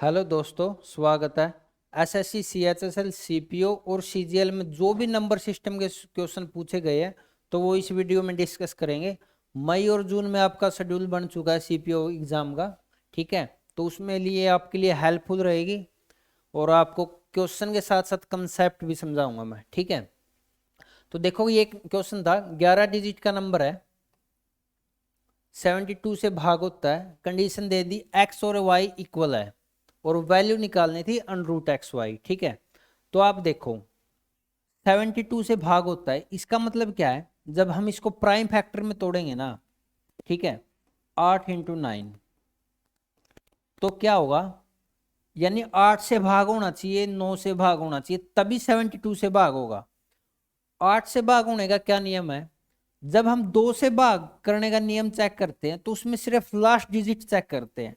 Hello दोस्तों, स्वागत है। एसएससी, सीएचएसएल, सीपीओ और सीजीएल में जो भी नंबर सिस्टम के क्वेश्चन पूछे गए हैं तो वो इस वीडियो में डिस्कस करेंगे। मई और जून में आपका शेड्यूल बन चुका है सीपीओ एग्जाम का। ठीक है, तो उसमें लिए आपके लिए हेल्पफुल रहेगी और आपको क्वेश्चन के साथ साथ कंसेप्ट भी समझाऊंगा मैं। ठीक है, तो देखो ये क्वेश्चन था, 11 डिजिट का नंबर है, 72 से भाग होता है, कंडीशन दे दी एक्स और वाई इक्वल है और वैल्यू निकालनी थी √xy। ठीक है, तो आप देखो 72 से भाग होता है, इसका मतलब क्या है, जब हम इसको प्राइम फैक्टर में तोड़ेंगे ना, ठीक है, 8 × 9 तो क्या होगा, यानी 8 से भाग होना चाहिए, 9 से भाग होना चाहिए, तभी 72 से भाग होगा। 8 से भाग होने का क्या नियम है, जब हम 2 से भाग करने का नियम चेक करते हैं तो उसमें सिर्फ लास्ट डिजिट चेक करते हैं।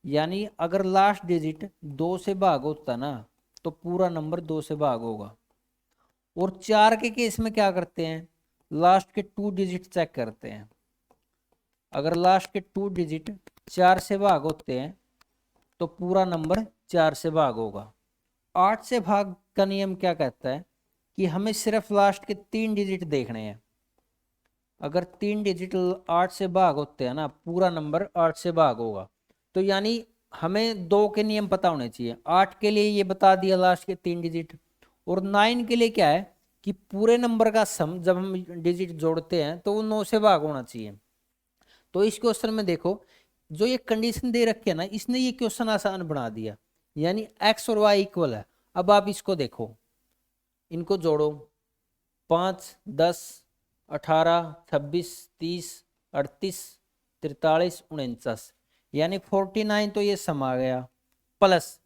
यानी अगर लास्ट डिजिट 2 से भाग होता ना तो पूरा नंबर 2 से भाग होगा। और 4 के केस में क्या करते हैं, लास्ट के 2 डिजिट चेक करते हैं। अगर लास्ट के 2 डिजिट 4 से भाग होते हैं तो पूरा नंबर 4 से भाग होगा। 8 से भाग का नियम क्या कहता है कि हमें सिर्फ लास्ट के 3 डिजिट देखने हैं। अगर 3 डिजिट 8 से भाग होते हैं ना, पूरा नंबर 8 से भाग होगा। तो यानी हमें 2 के नियम पता होने चाहिए। 8 के लिए ये बता दिया लास्ट के 3 डिजिट, और 9 के लिए क्या है कि पूरे नंबर का सम जब हम डिजिट जोड़ते हैं तो वो 9 से भाग होना चाहिए। तो इस क्वेश्चन में देखो, जो ये कंडीशन दे रखी है ना, इसने ये क्वेश्चन आसान बना दिया। यानी एक्स और वाई इक्वल है। अब आप इसको देखो, इनको जोड़ो, 5, 10, 18, 26, 30, 38, 43, 49, यानी 49 तो ये सम आ गया, प्लस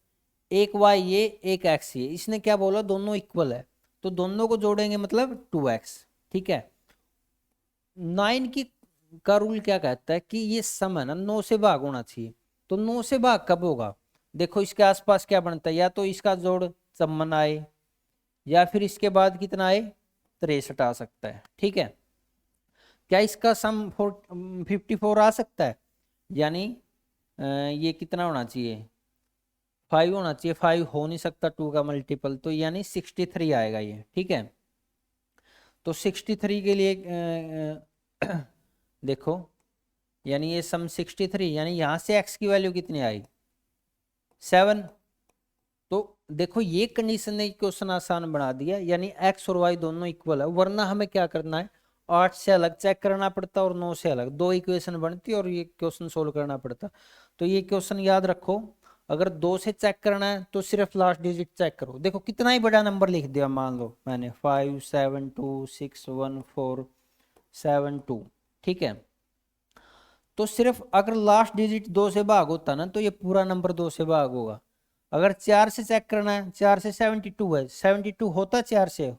एक वाई ये एक एक्स ये, इसने क्या बोला, दोनों इक्वल है तो दोनों को जोड़ेंगे मतलब 2x। ठीक है, 9 की का रूल क्या कहता है कि ये सम है ना, 9 से भाग होना चाहिए। तो 9 से भाग कब होगा, देखो इसके आसपास क्या बनता है, या तो इसका जोड़ 54 आए या फिर इसके बाद कितना आए, 63 आ सकता है। ठीक है, क्या इसका सम 54 आ सकता है, यानी ये कितना होना चाहिए, 5 होना चाहिए। 5 हो नहीं सकता 2 का मल्टीपल, तो यानी 63 आएगा ये। ठीक है, तो 63 के लिए देखो, यानी ये सम 63, यानी यहां से x की वैल्यू कितनी आई, 7। तो देखो ये कंडीशन ने क्वेश्चन आसान बना दिया, यानी x और y दोनों इक्वल है, वरना हमें क्या करना है, 8 से अलग चेक करना पड़ता और 9 से अलग, दो इक्वेशन बनती और ये क्वेश्चन सोल्व करना पड़ता। तो ये क्वेश्चन याद रखो, अगर 2 से चेक करना है तो सिर्फ लास्ट डिजिट चेक करो। देखो कितना ही बड़ा नंबर लिख दिया, मान लो मैंने 5726147 2। ठीक है, तो सिर्फ अगर लास्ट डिजिट 2 से भाग होता ना तो ये पूरा नंबर 2 से भाग होगा। अगर 4 से चेक करना है, 4 से 72 है, 72 होता 4 से,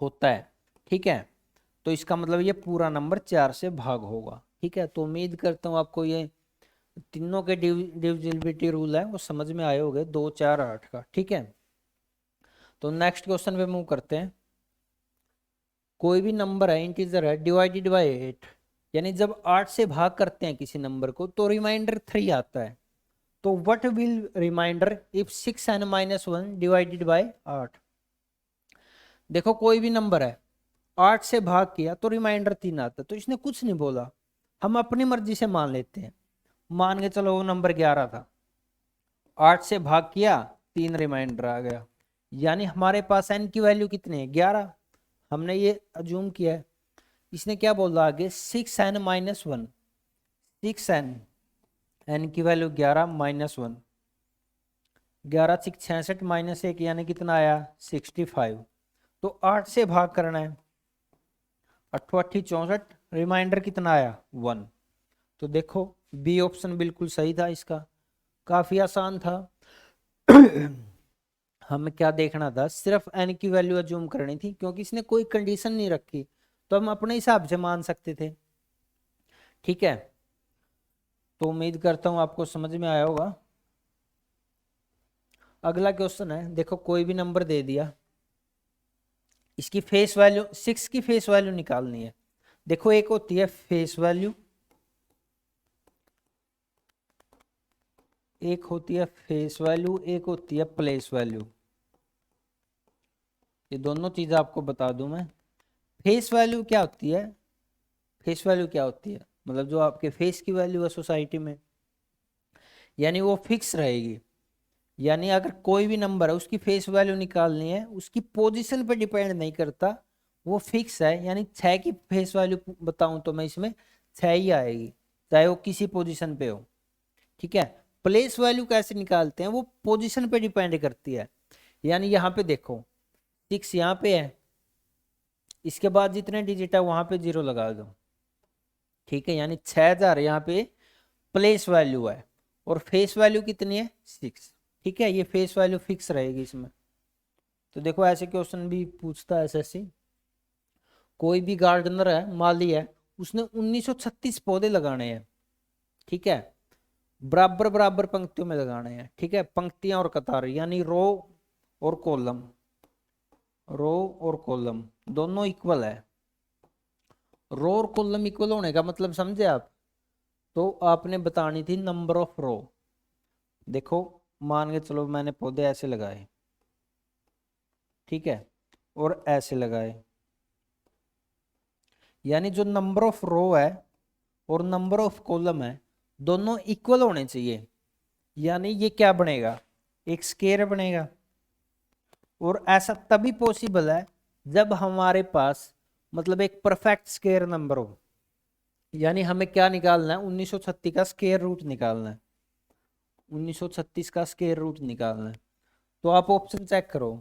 होता है। ठीक है, तो इसका मतलब ये पूरा नंबर 4 से भाग होगा। ठीक है, तो उम्मीद करता हूँ आपको ये तीनों के डिविजिबिलिटी रूल है वो समझ में आए होंगे, 2, 4, 8 का। ठीक है, तो नेक्स्ट क्वेश्चन पे मूव करते हैं। कोई भी नंबर है, इंटीजर है, डिवाइडेड बाय 8, यानी जब 8 से भाग करते हैं किसी नंबर को तो रिमाइंडर 3 आता है। तो what will reminder if 6n-1 divided by 8। देखो कोई भी नंबर है, 8 से भाग किया तो रिमाइंडर 3 आता है, तो इसने कुछ नहीं बोला, हम अपनी मर्जी से मान लेते हैं। मान के चलो वो नंबर 11 था, 8 से भाग किया, 3 रिमाइंडर आ गया, यानी हमारे पास n की वैल्यू कितनी है, 11। हमने ये अज्यूम किया है। इसने क्या बोला आगे, 6n-1, 6n, n की वैल्यू 11 -1, 11 6 66 -1 यानी कितना आया, 65। तो 8 से भाग करना है, 8 8 64, रिमाइंडर कितना आया, 1। तो देखो बी ऑप्शन बिल्कुल सही था इसका, काफी आसान था। हमें क्या देखना था, सिर्फ n की वैल्यू अज्यूम करनी थी, क्योंकि इसने कोई कंडीशन नहीं रखी तो हम अपने हिसाब से मान सकते थे। ठीक है, तो उम्मीद करता हूं आपको समझ में आया होगा। अगला क्वेश्चन है, देखो कोई भी नंबर दे दिया, इसकी फेस वैल्यू 6 की फेस वैल्यू निकालनी है। देखो एक होती है फेस वैल्यू, एक होती है फेस वैल्यू, एक होती है प्लेस वैल्यू। ये दोनों चीज़ आपको बता दूं मैं। फेस वैल्यू क्या होती है? फेस वैल्यू क्या होती है मतलब जो आपके फेस की वैल्यू है सोसाइटी में, यानी वो फिक्स रहेगी। यानी अगर कोई भी नंबर है उसकी फेस वैल्यू निकालनी है, उसकी पोजीशन पे डिपेंड नहीं करता, वो फिक्स है। यानी 6 की फेस वैल्यू बताऊं तो मैं इसमें 6 ही आएगी, चाहे वो किसी पोजीशन पे हो। ठीक है। प्लेस वैल्यू कैसे निकालते हैं? वो पोजीशन पे डिपेंड करती है। यानी यहाँ पे देखो 6 यहाँ पे है, इसके बाद जितने डिजिट है वहां पे 0 लगा दो। ठीक है, यानी 6000 यहाँ पे प्लेस वैल्यू है और फेस वैल्यू कितनी है? 6। ठीक है, ये फेस वैल्यू फिक्स रहेगी इसमें। तो देखो ऐसे क्वेश्चन भी पूछता है एसएससी। कोई भी गार्डनर है, माली है, उसने 1936 पौधे लगाने हैं। ठीक है, बराबर बराबर पंक्तियों में लगाने हैं। ठीक है, पंक्तियां और कतार यानी रो और कॉलम, रो और कॉलम दोनों इक्वल है। रो और कॉलम इक्वल होने का मतलब समझे आप? तो आपने बतानी थी नंबर ऑफ रो। देखो मान के चलो मैंने पौधे ऐसे लगाए, ठीक है, और ऐसे लगाए, यानी जो नंबर ऑफ रो है और नंबर ऑफ कॉलम है दोनों इक्वल होने चाहिए। यानी ये क्या बनेगा? एक स्केयर बनेगा। और ऐसा तभी पॉसिबल है जब हमारे पास मतलब एक परफेक्ट स्केयर नंबर हो। यानी हमें क्या निकालना है? 1936 का स्केयर रूट निकालना है। 1936 का स्केयर रूट निकालना है। तो आप ऑप्शन चेक करो।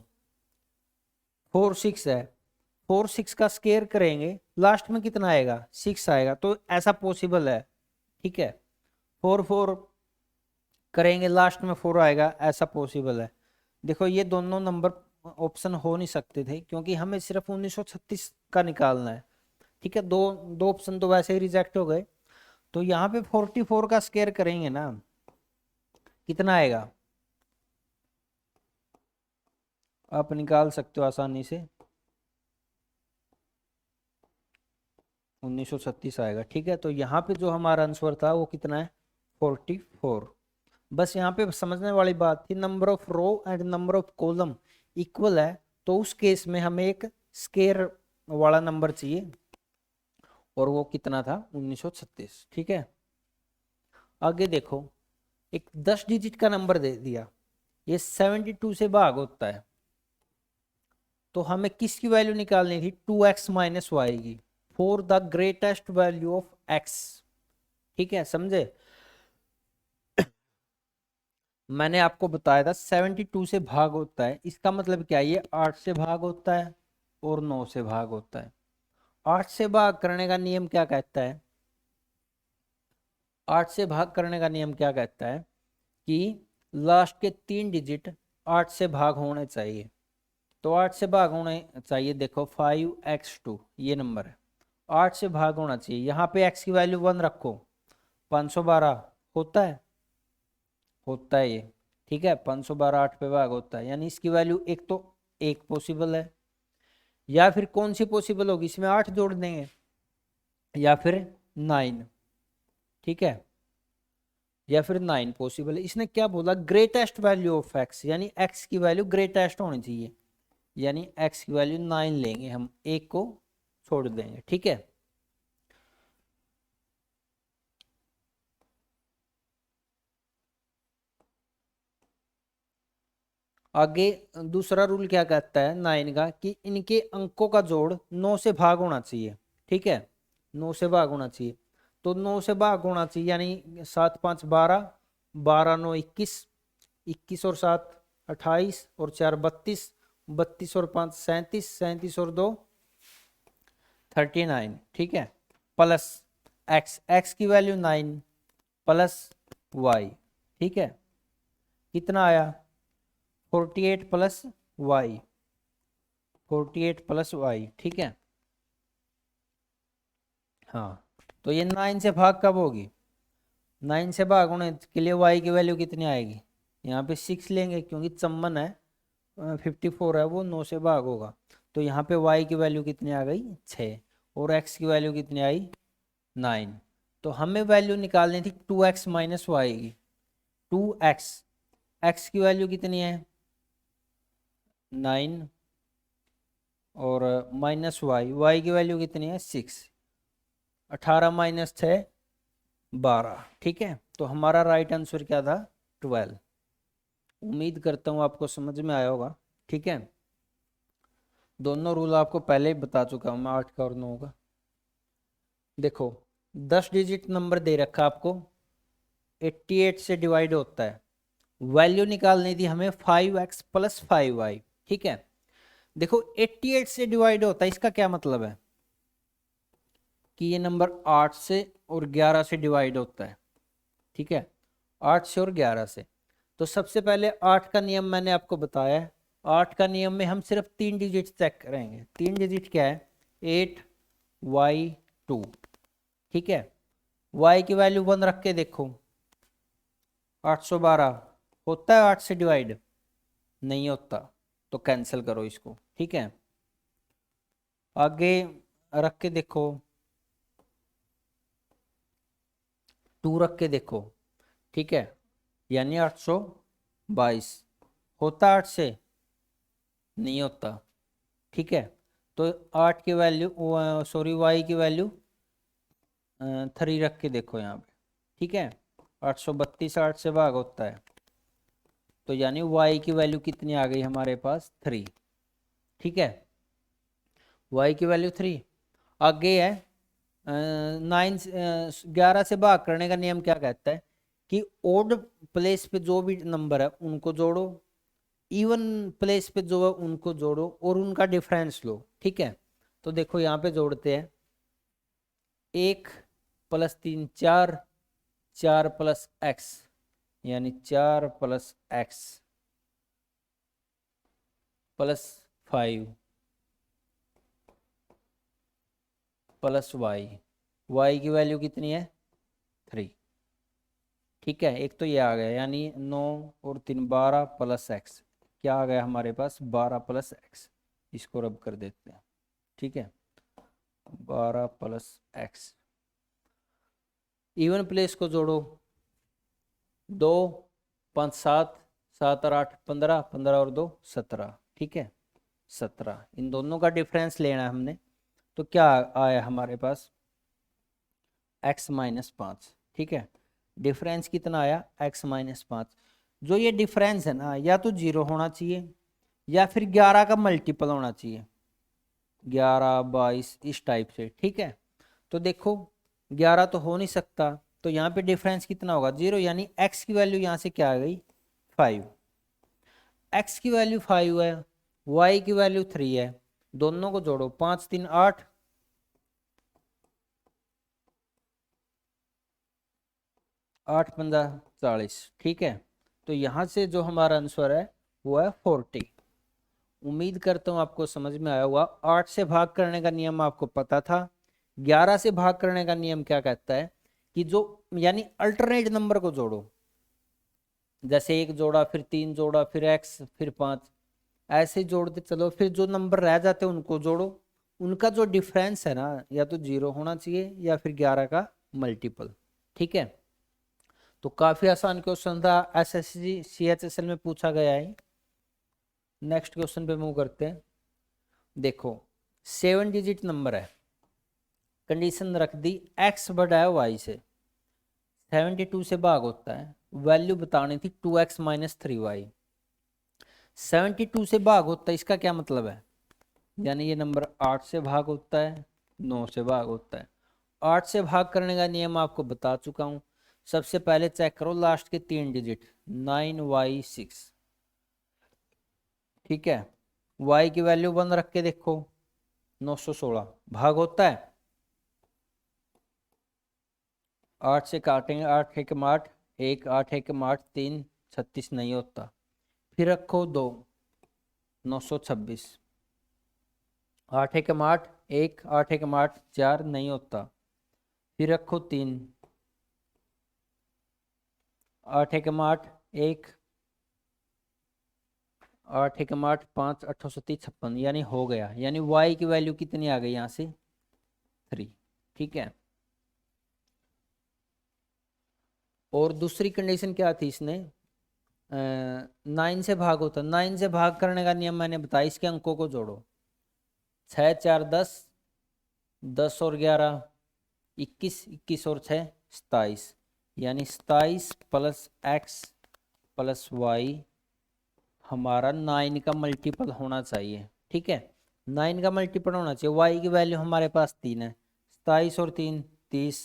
4 6 है, 4 6 का स्केयर करेंगे लास्ट में कितना आएगा? 6 आएगा। तो ऐसा पॉसिबल है। ठीक है, 4 4 करेंगे लास्ट में 4 आएगा, ऐसा पॉसिबल है। देखो ये दोनों नंबर ऑप्शन हो नहीं सकते थे क्योंकि हमें सिर्फ 1936 का निकालना है। ठीक है, दो दो ऑप्शन तो वैसे ही रिजेक्ट हो गए। तो यहाँ पे 44 का स्केयर करेंगे ना, कितना आएगा? आप निकाल सकते हो आसानी से, 1936 आएगा। ठीक है, तो यहाँ पे जो हमारा आंसर था वो कितना है? 44। बस यहाँ पे समझने वाली बात थी, number of row and number of column equal है तो उस केस में हमें एक स्केयर वाला नंबर चाहिए, और वो कितना था? 1936। ठीक है, आगे देखो, एक 10 डिजिट का नंबर दे दिया, ये 72 से भाग होता है, तो हमें किसकी वैल्यू निकालनी थी? 2x माइनस वाई की, for the greatest value of x। ठीक है, समझे? मैंने आपको बताया था 72 से भाग होता है, इसका मतलब क्या है? ये 8 से भाग होता है और 9 से भाग होता है। 8 से भाग करने का नियम क्या कहता है? 8 से भाग करने का नियम क्या कहता है कि लास्ट के 3 डिजिट 8 से भाग होने चाहिए। तो 8 से भाग होने चाहिए, देखो 5x2 ये नंबर है, 8 से भाग होना चाहिए। यहाँ पे x की वैल्यू 1 रखो, 512 होता है, होता है ये। ठीक है, 512 8 पे भाग होता है, यानी इसकी वैल्यू एक, तो एक पॉसिबल है। या फिर कौन सी पॉसिबल होगी? इसमें 8 जोड़ देंगे, या फिर 9। ठीक है, या फिर 9 पॉसिबल है। इसने क्या बोला? ग्रेटेस्ट वैल्यू ऑफ x, यानी x की वैल्यू ग्रेटेस्ट होनी चाहिए, यानी x की वैल्यू 9 लेंगे हम, एक को छोड़ देंगे। ठीक है, आगे दूसरा रूल क्या कहता है 9 का, कि इनके अंकों का जोड़ 9 से भाग होना चाहिए। ठीक है, 9 से भाग होना चाहिए। तो 9 से भाग होना चाहिए, यानी 7 5 12, 12 9 21, 21 और 7 28 और 4 32, 32 और 5 37, 37 और 2 39। ठीक है, प्लस x, x की वैल्यू 9 प्लस y। ठीक है, कितना आया? 48 प्लस वाई, 48 प्लस वाई। ठीक है, हाँ, तो ये 9 से भाग कब होगी? 9 से भाग होने के लिए वाई की वैल्यू कितनी आएगी? यहाँ पे 6 लेंगे क्योंकि चम्मन है, 54 है, वो 9 से भाग होगा। तो यहाँ पे वाई की वैल्यू कितनी आ गई? 6। और एक्स की वैल्यू कितनी आई? 9। तो हमें वैल्यू निकालनी थी 2x माइनस वाई की, 2x, x की वैल्यू कितनी है 9, और माइनस वाई, वाई की वैल्यू कितनी है 6, 18 माइनस 6 12। ठीक है, तो हमारा राइट आंसर क्या था 12। उम्मीद करता हूँ आपको समझ में आया होगा। ठीक है, दोनों रूल आपको पहले ही बता चुका हूँ मैं, 8 का और 9 का। देखो 10 डिजिट नंबर दे रखा आपको, 88 से डिवाइड होता है, वैल्यू निकालनी थी हमें 5x प्लस 5y। ठीक है, देखो 88 से डिवाइड होता है, इसका क्या मतलब है कि ये नंबर 8 से और 11 से डिवाइड होता है। ठीक है, 8 से और 11 से। तो सबसे पहले 8 का नियम मैंने आपको बताया है। 8 का नियम में हम सिर्फ 3 डिजिट चेक करेंगे। 3 डिजिट क्या है 8y2। ठीक है, y की वैल्यू 1 रख के देखो, 812 होता है 8 से डिवाइड, नहीं होता, तो कैंसिल करो इसको। ठीक है, आगे रख के देखो, 2 रख के देखो। ठीक है, यानी 822 होता 8 से, नहीं होता। ठीक है, तो 8 की वैल्यू, सॉरी y की वैल्यू 3 रख के देखो यहाँ पे। ठीक है, 832 8 से भाग होता है, तो यानी y की वैल्यू कितनी आ गई हमारे पास 3। ठीक है, y की वैल्यू 3। आगे है 11 से भाग करने का नियम क्या कहता है कि ओड प्लेस पे जो भी नंबर है उनको जोड़ो, इवन प्लेस पे जो है उनको जोड़ो और उनका डिफरेंस लो। ठीक है, तो देखो यहाँ पे जोड़ते हैं, 1 प्लस 3 4, 4 प्लस एक्स, यानी 4 plus x plus 5 plus y, y की वैल्यू कितनी है 3। ठीक है, एक तो ये आ गया, यानी 9 और 3 12 प्लस एक्स, क्या आ गया हमारे पास 12 प्लस एक्स। इसको रब कर देते हैं। ठीक है, 12 प्लस एक्स, इवन प्लेस को जोड़ो, 2 5 7, 7 और 8 15, 15 और 2 17। ठीक है, 17, इन दोनों का डिफरेंस लेना है हमने, तो क्या आया हमारे पास x माइनस 5। ठीक है, डिफरेंस कितना आया x माइनस 5। जो ये डिफरेंस है ना, या तो 0 होना चाहिए या फिर 11 का मल्टीपल होना चाहिए, 11 22 इस टाइप से। ठीक है, तो देखो 11 तो हो नहीं सकता, तो यहाँ पे डिफरेंस कितना होगा 0, यानी x की वैल्यू यहाँ से क्या आ गई 5। x की वैल्यू 5 है, y की वैल्यू 3 है, दोनों को जोड़ो, 5 3 8, 8 15 40। ठीक है, तो यहाँ से जो हमारा आंसर है वो है 40। उम्मीद करता हूँ आपको समझ में आया होगा। 8 से भाग करने का नियम आपको पता था। 11 से भाग करने का नियम क्या कहता है कि जो, यानी अल्टरनेट नंबर को जोड़ो, जैसे 1 जोड़ा फिर 3 जोड़ा फिर x फिर 5, ऐसे जोड़ते चलो, फिर जो नंबर रह जाते हैं उनको जोड़ो, उनका जो डिफरेंस है ना, या तो 0 होना चाहिए या फिर 11 का मल्टीपल। ठीक है, तो काफी आसान क्वेश्चन था, एसएससी सीएचएसएल में पूछा गया है। नेक्स्ट क्वेश्चन पे मूव करते हैं। देखो 7 डिजिट नंबर है, कंडीशन रख दी x बड़ा है y से, 72 से भाग होता है, वैल्यू बतानी थी 2x माइनस 3y। 72 से भाग होता है, इसका क्या मतलब है, यानी ये नंबर 8 से भाग होता है, 9 से भाग होता है। 8 से भाग करने का नियम आपको बता चुका हूं। सबसे पहले चेक करो लास्ट के 3 डिजिट 9y6। ठीक है, y की वैल्यू 1 रख के देखो, 916 भाग होता है, 8 से काटेंगे, 8 एक 8, 1 8 एक 8 3 36 नहीं होता, फिर रखो 2 926, 8 एक 8 1 8 एक 8 4 नहीं होता, फिर रखो 3 8 एक 8 1 8 एक 8 5 836 56, यानी हो गया, यानी y की वैल्यू कितनी आ गई यहाँ से 3। ठीक है, और दूसरी कंडीशन क्या थी इसने, 9 से भाग होता, 9 से भाग करने का नियम मैंने बताया, इसके अंकों को जोड़ो, 6 4 10, 10 और 11 21, 21 और 6 27, यानी 27 प्लस एक्स प्लस वाई हमारा 9 का मल्टीपल होना चाहिए। ठीक है, 9 का मल्टीपल होना चाहिए। वाई की वैल्यू हमारे पास 3 है, 27 और 3 30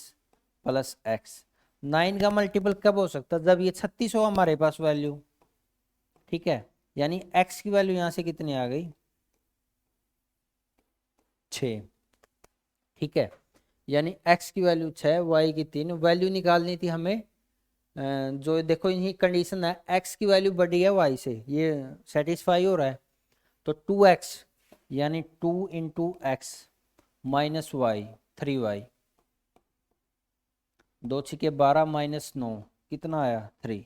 प्लस एक्स। 9 का मल्टीपल कब हो सकता है, जब ये 36 हो हमारे पास वैल्यू। ठीक है, यानी एक्स की वैल्यू यहां से कितनी आ गई, 6। ठीक है, यानी एक्स की वैल्यू 6, वाई की 3। वैल्यू निकालनी थी हमें, जो देखो इन्हीं कंडीशन है, एक्स की वैल्यू बढ़ी है वाई से, ये सेटिस्फाई हो रहा है, तो 2x यानी 2 into x minus Y 3y, 2 छिके 12 माइनस 9 कितना आया 3।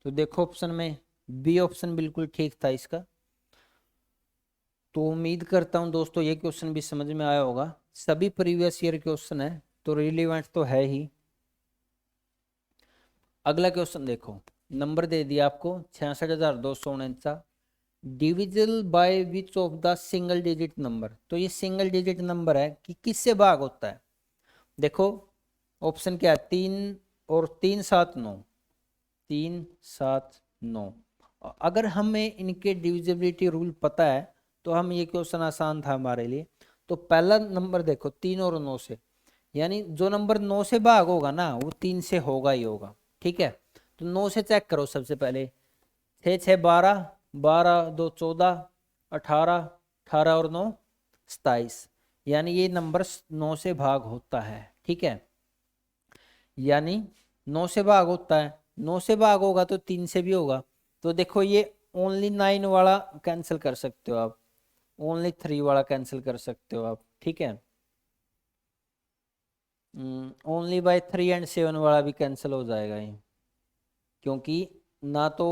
तो देखो ऑप्शन में बी ऑप्शन बिल्कुल ठीक था इसका। तो उम्मीद करता हूं दोस्तों ये क्वेश्चन भी समझ में आया होगा। सभी प्रीवियस ईयर क्वेश्चन है तो रिलेवेंट तो है ही। अगला क्वेश्चन देखो, नंबर दे दिया आपको 66,249, divisible by which of the single digit number. तो ये सिंगल डिजिट नंबर है कि किससे भाग होता है। देखो ऑप्शन क्या है, 3 और 3 7 9, 3 7 9। अगर हमें इनके डिविजिबिलिटी रूल पता है तो हम ये क्वेश्चन आसान था हमारे लिए। तो पहला नंबर देखो 3 और 9 से, यानी जो नंबर 9 से भाग होगा ना वो 3 से होगा ही होगा। ठीक है, तो 9 से चेक करो सबसे पहले, 6 6 12, 12 2 14, 18, 18 और 9 27, यानी ये नंबर 9 से भाग होता है। ठीक है, यानी 9 से भाग होता है, 9 से भाग होगा तो 3 से भी होगा। तो देखो ये ओनली 9 वाला कैंसिल कर सकते हो आप, ओनली 3 वाला कैंसिल कर सकते हो आप। ठीक है, ओनली बाय 3 एंड 7 वाला भी कैंसिल हो जाएगा ये, क्योंकि ना तो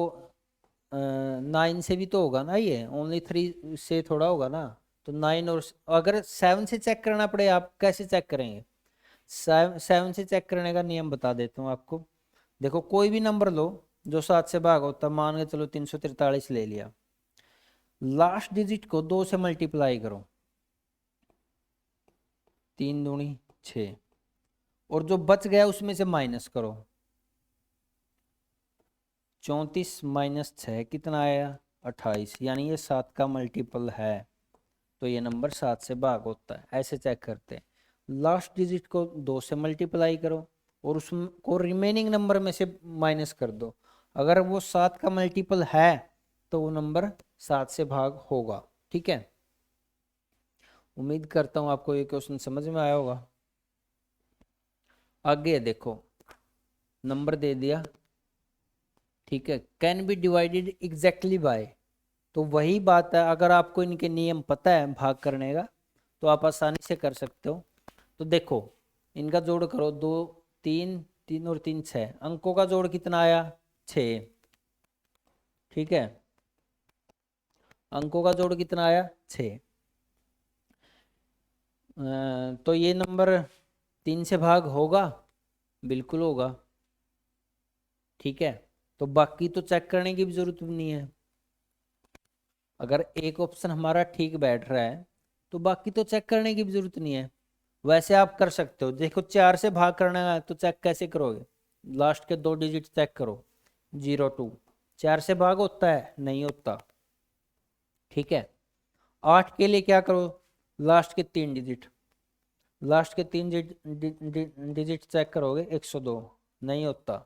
9 से भी तो होगा ना, ये ओनली 3 से थोड़ा होगा ना। तो 9 और अगर 7 से चेक करना पड़े, आप कैसे चेक करेंगे। 7 से चेक करने का नियम बता देता हूँ आपको। देखो कोई भी नंबर लो जो 7 से भाग होता, मान के चलो 343 ले लिया, लास्ट डिजिट को 2 से मल्टीप्लाई करो, 3 दूनी 6, और जो बच गया उसमें से माइनस करो, 34 माइनस 6 कितना आया 28, यानी ये 7 का मल्टीपल है, तो ये नंबर 7 से भाग होता है। ऐसे चेक करते हैं, लास्ट डिजिट को 2 से मल्टीप्लाई करो और उसको रिमेनिंग नंबर में से माइनस कर दो, अगर वो 7 का मल्टीपल है तो वो नंबर 7 से भाग होगा। ठीक है, उम्मीद करता हूँ आपको ये क्वेश्चन समझ में आया होगा। आगे देखो, नंबर दे दिया, ठीक है, can be divided exactly by. तो वही बात है, अगर आपको इनके नियम पता है भाग करने का तो आप आसानी से कर सकते हो। तो देखो इनका जोड़ करो, 2 3 3 और 3 6, अंकों का जोड़ कितना आया 6। ठीक है, अंकों का जोड़ कितना आया 6। तो ये नंबर 3 से भाग होगा, बिल्कुल होगा। ठीक है, तो बाकी तो चेक करने की भी जरूरत नहीं है। अगर एक ऑप्शन हमारा ठीक बैठ रहा है तो बाकी तो चेक करने की भी जरूरत नहीं है। वैसे आप कर सकते हो, देखो 4 से भाग करना है तो चेक कैसे करोगे, लास्ट के 2 डिजिट चेक करो, 0 2, 4 से भाग होता है नहीं होता। ठीक है, 8 के लिए क्या करो, लास्ट के 3 डिजिट, लास्ट के 3 डिजिट चेक करोगे, 102 नहीं होता,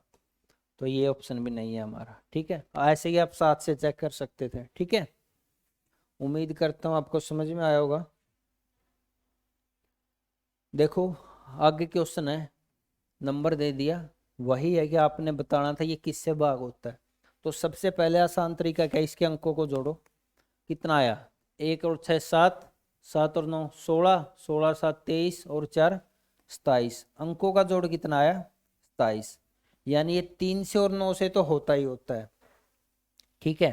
तो ये ऑप्शन भी नहीं है हमारा। ठीक है, ऐसे ही आप 7 से चेक कर सकते थे। ठीक है, उम्मीद करता हूँ आपको समझ में आया होगा। देखो आगे क्वेश्चन है, नंबर दे दिया, वही है कि आपने बताना था ये किससे भाग होता है। तो सबसे पहले आसान तरीका क्या है, इसके अंकों को जोड़ो, कितना आया 1 और 6 7, 7 और 9 16, 16 7 23 और 4 27, अंकों का जोड़ कितना आया 27, यानी ये 3 से और 9 से तो होता ही होता है। ठीक है,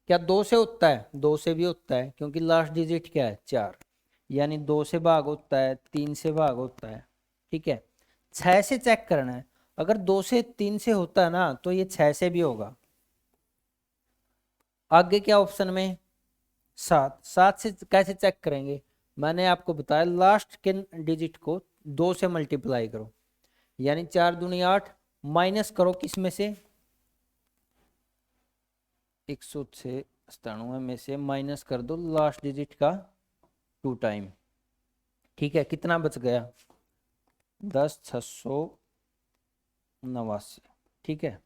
क्या 2 से होता है, 2 से भी होता है, क्योंकि लास्ट डिजिट क्या है 4, यानी 2 से भाग होता है, 3 से भाग होता है। ठीक है, 6 से चेक करना है, अगर 2 से 3 से होता है ना तो ये 6 से भी होगा। आगे क्या ऑप्शन में 7, 7 से कैसे चेक करेंगे? मैंने आपको बताया लास्ट के डिजिट को 2 से मल्टीप्लाई करो, यानी 4 दूनी 8, माइनस करो किस में से, 196 में से माइनस कर दो लास्ट डिजिट का 2 टाइम। ठीक है, कितना बच गया? 10,689। ठीक है,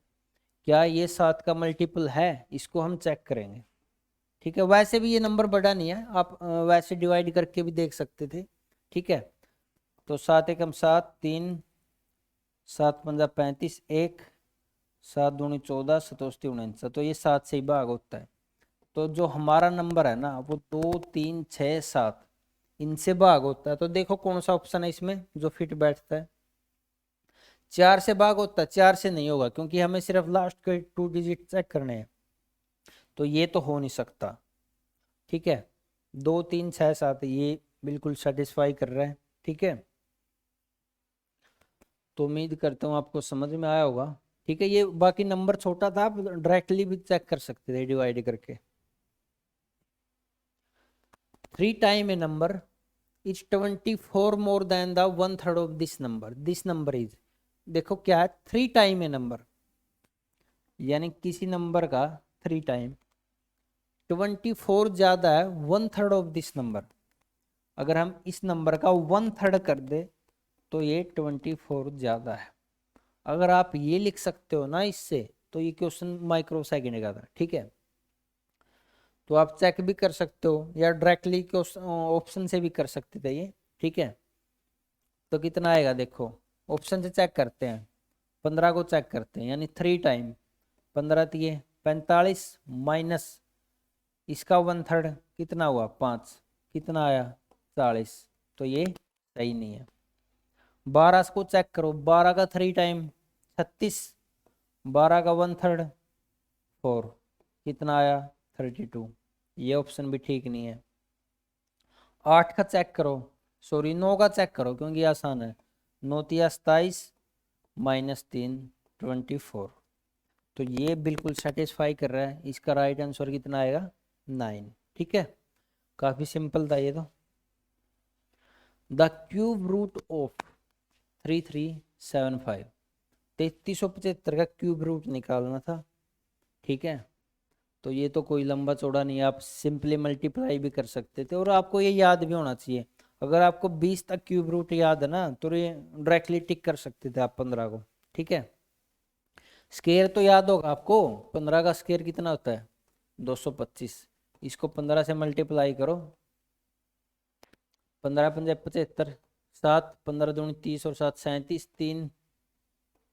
क्या ये 7 का मल्टीपल है? इसको हम चेक करेंगे। ठीक है, वैसे भी ये नंबर बड़ा नहीं है, आप वैसे डिवाइड करके भी देख सकते थे। ठीक है, तो 7 एकम 7, 3, 7 पंजा 35, 1, 7 दूनी 14, 7 49, तो ये 7 से ही भाग होता है। तो जो हमारा नंबर है ना वो 2, 3, 6, 7 इनसे भाग होता है। तो देखो कौन सा ऑप्शन है इसमें जो फिट बैठता है। 4 से भाग होता है, 4 से नहीं होगा क्योंकि हमें सिर्फ लास्ट के 2 डिजिट चेक करने हैं, तो ये तो हो नहीं सकता। ठीक है, 2, 3, 6, 7 ये बिल्कुल सेटिस्फाई कर रहा है। ठीक है, तो उम्मीद करता हूँ आपको समझ में आया होगा। ठीक है, ये बाकी नंबर छोटा था, आप डायरेक्टली भी चेक कर सकते थे डिवाइड करके। 3 time A number is 24 more than the 1/3 of this number, this number is, देखो क्या है 3 टाइम ए नंबर, यानी किसी नंबर का 3 टाइम, 24 ज्यादा है 1/3 ऑफ दिस नंबर। अगर हम इस नंबर का 1/3 कर दे तो ये 24 ज्यादा है। अगर आप ये लिख सकते हो ना इससे, तो ये क्वेश्चन माइक्रो सेकंड का था। ठीक है, तो आप चेक भी कर सकते हो या डायरेक्टली ऑप्शन से भी कर सकते थे ये। ठीक है, तो कितना आएगा देखो, ऑप्शन से चेक करते हैं, 15 को चेक करते हैं, यानी 3 टाइम 15 दिए 45 माइनस इसका 1/3 कितना हुआ 5, कितना आया 40, तो ये सही नहीं है। 12 को चेक करो, 12 का 3 टाइम 36, 12 का 1/3 4, कितना आया 32, ये ऑप्शन भी ठीक नहीं है। 8 का चेक करो, सॉरी 9 का चेक करो क्योंकि आसान है, 9 तिया 27 माइनस 3 24, तो ये बिल्कुल सेटिस्फाई कर रहा है। इसका राइट आंसर कितना आएगा 9। ठीक है, काफी सिंपल था ये तो। द क्यूब रूट ऑफ 3375, 3375 का क्यूब रूट निकालना था। ठीक है, तो ये तो कोई लंबा चौड़ा नहीं, आप सिंपली मल्टीप्लाई भी कर सकते थे, और आपको ये याद भी होना चाहिए। अगर आपको 20 तक क्यूब रूट याद है ना तो ये डायरेक्टली टिक कर सकते थे आप 15 को। ठीक है, स्केयर तो याद होगा आपको, 15 का स्केयर कितना होता है 225, इसको 15 से मल्टीप्लाई करो, 15 पंजे 75, 7 15 दूनी 30 और 7 37, 3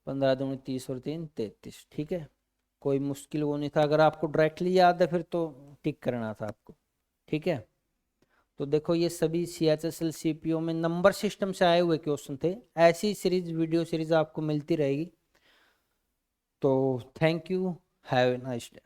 15 दूनी 30 और 3 33। ठीक है, कोई मुश्किल वो नहीं था, अगर आपको डायरेक्टली याद है फिर तो टिक करना था आपको। ठीक है, तो देखो ये सभी CHSL CPO में नंबर सिस्टम से आए हुए क्वेश्चन थे। ऐसी सीरीज वीडियो सीरीज आपको मिलती रहेगी। तो thank you, have a nice day.